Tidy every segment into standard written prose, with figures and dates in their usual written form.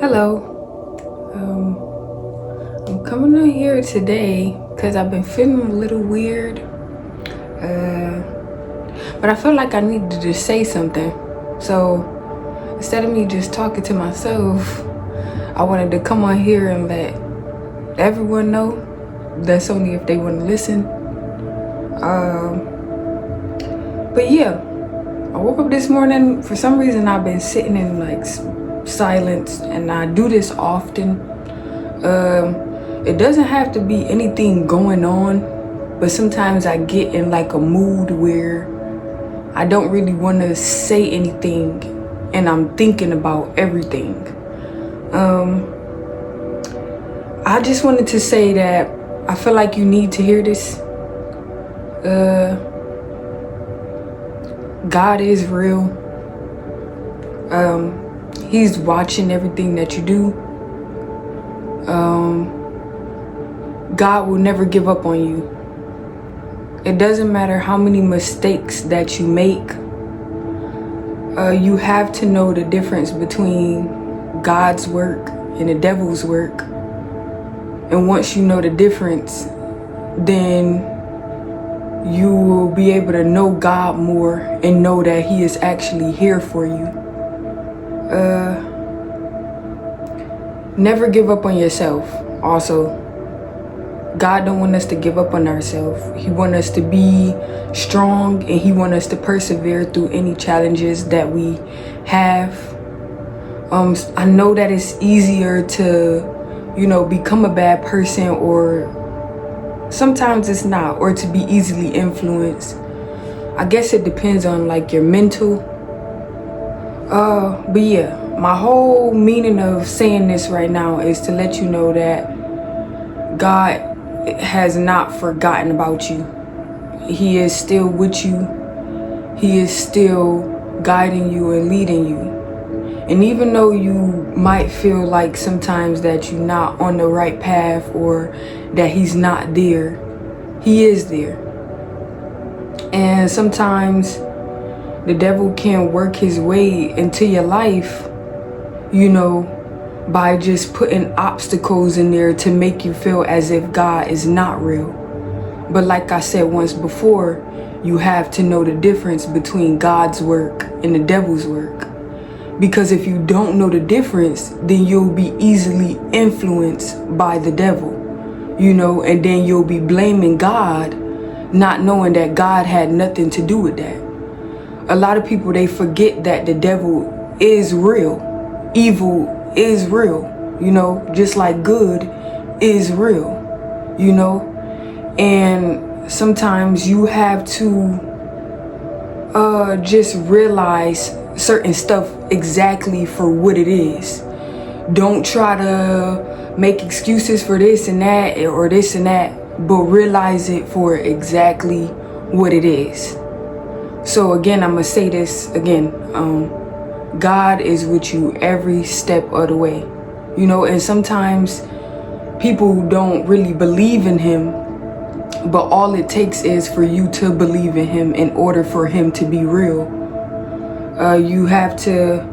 Hello. I'm coming on here today because I've been feeling a little weird. But I feel like I needed to say something. So instead of me just talking to myself, I wanted to come on here and let everyone know. That's only if they want to listen. But yeah, I woke up this morning. For some reason, I've been sitting in like silence, and I do this often. It doesn't have to be anything going on, but sometimes I get in like a mood where I don't really want to say anything, and I'm thinking about everything. I just wanted to say that I feel like you need to hear this. God is real. He's watching everything that you do. God will never give up on you. It doesn't matter how many mistakes that you make. You have to know the difference between God's work and the devil's work. And once you know the difference, then you will be able to know God more and know that He is actually here for you. Never give up on yourself. Also, God don't want us to give up on ourselves. He wants us to be strong, and He wants us to persevere through any challenges that we have. I know that it's easier to, become a bad person, or sometimes it's not, or to be easily influenced. I guess it depends on like your mental. But yeah, my whole meaning of saying this right now is to let you know that God has not forgotten about you. He is still with you. He is still guiding you and leading you. And even though you might feel like sometimes that you're not on the right path, or that He's not there, He is there. And sometimes the devil can work his way into your life, by just putting obstacles in there to make you feel as if God is not real. But like I said once before, you have to know the difference between God's work and the devil's work. Because if you don't know the difference, then you'll be easily influenced by the devil, and then you'll be blaming God, not knowing that God had nothing to do with that. A lot of people, they forget that the devil is real. Evil is real, just like good is real, and sometimes you have to just realize certain stuff exactly for what it is. Don't try to make excuses for this and that or this and that, but realize it for exactly what it is. So again, I'm gonna say this again. God is with you every step of the way, and sometimes people don't really believe in Him, but all it takes is for you to believe in Him in order for Him to be real. You have to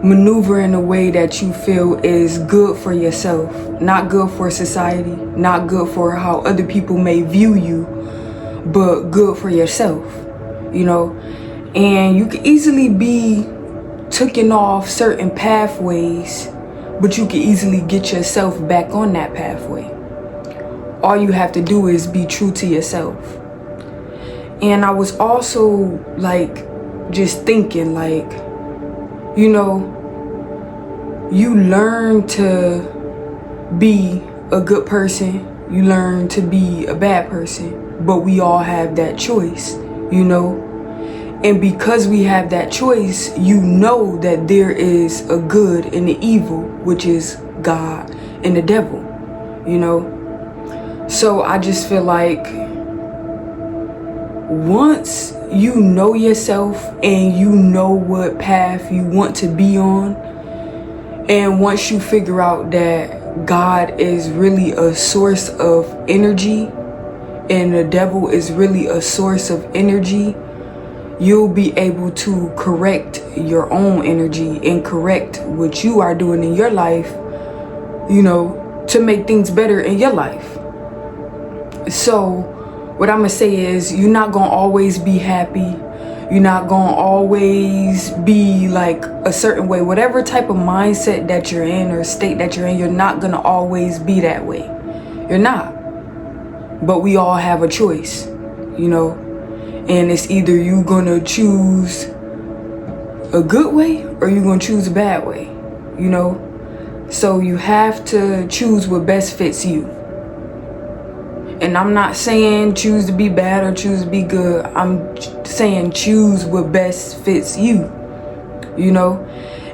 maneuver in a way that you feel is good for yourself, not good for society, not good for how other people may view you, but good for yourself, and you can easily be taken off certain pathways, but you can easily get yourself back on that pathway. All you have to do is be true to yourself. And I was also just thinking you learn to be a good person, you learn to be a bad person, but we all have that choice, And because we have that choice, that there is a good and the evil, which is God and the devil, So I just feel like once you know yourself and you know what path you want to be on, and once you figure out that God is really a source of energy and the devil is really a source of energy, you'll be able to correct your own energy and correct what you are doing in your life, you know, to make things better in your life. So what I'm gonna say is, you're not gonna always be happy. You're not gonna always be like a certain way. Whatever type of mindset that you're in or state that you're in, you're not gonna always be that way. You're not. But we all have a choice, you know, and it's either you gonna choose a good way or you're gonna choose a bad way, you know. So you have to choose what best fits you. And I'm not saying choose to be bad or choose to be good. I'm saying choose what best fits you, you know.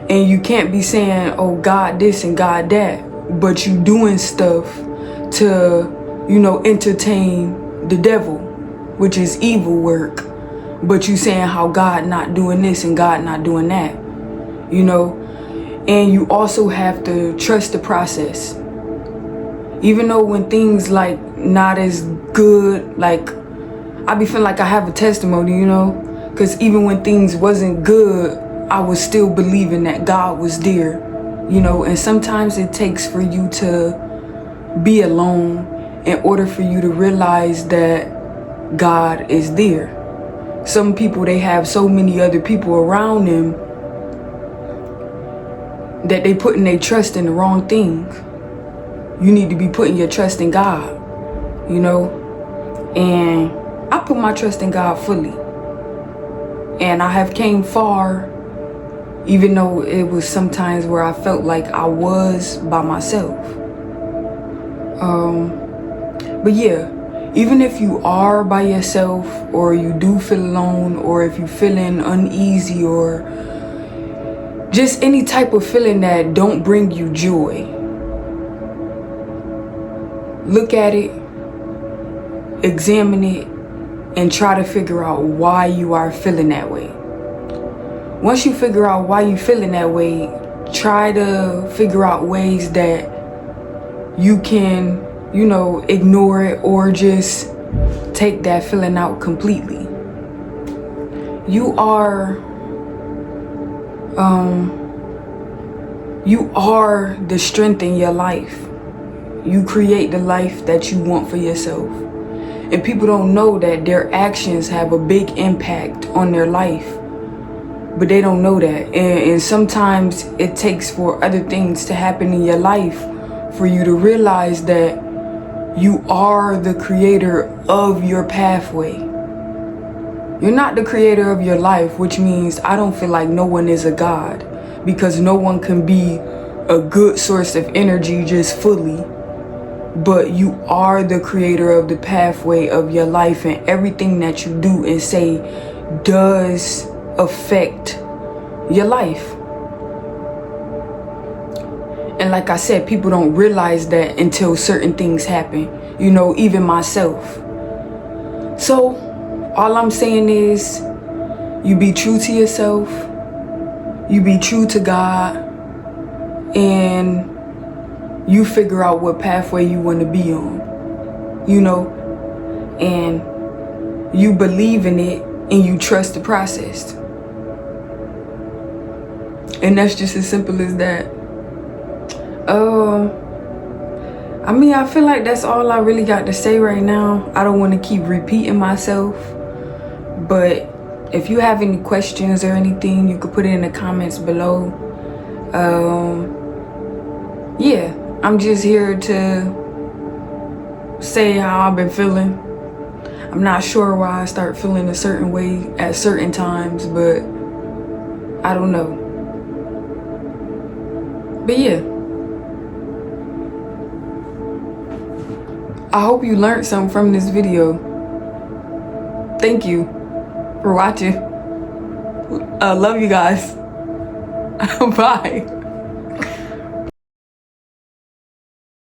And you can't be saying, oh, God this and God that, but you doing stuff to, you know, entertain the devil, which is evil work. But you saying how God not doing this and God not doing that, you know. And you also have to trust the process. Even though when things like not as good, like I be feeling like I have a testimony, you know, because even when things wasn't good, I was still believing that God was there, you know. And sometimes it takes for you to be alone in order for you to realize that God is there. Some people, they have so many other people around them that they putting their trust in the wrong thing. You need to be putting your trust in God, you know. And I put my trust in God fully. And I have came far, even though it was sometimes where I felt like I was by myself. But yeah, even if you are by yourself, or you do feel alone, or if you're feeling uneasy, or just any type of feeling that don't bring you joy, look at it, examine it, and try to figure out why you are feeling that way. Once you figure out why you're feeling that way, try to figure out ways that you can, you know, ignore it or just take that feeling out completely. You are the strength in your life. You create the life that you want for yourself. And people don't know that their actions have a big impact on their life. But they don't know that. And sometimes it takes for other things to happen in your life for you to realize that you are the creator of your pathway. You're not the creator of your life, which means I don't feel like no one is a God, because no one can be a good source of energy just fully. But you are the creator of the pathway of your life, and everything that you do and say does affect your life. And like I said, people don't realize that until certain things happen, you know, even myself. So all I'm saying is, you be true to yourself, you be true to God, and you figure out what pathway you want to be on, you know, and you believe in it and you trust the process. And that's just as simple as that. I mean, I feel like that's all I really got to say right now. I don't want to keep repeating myself, but if you have any questions or anything, you could put it in the comments below. Yeah, I'm just here to say how I've been feeling. I'm not sure why I start feeling a certain way at certain times, but I don't know. But yeah, I hope you learned something from this video. Thank you for watching. I love you guys. Bye.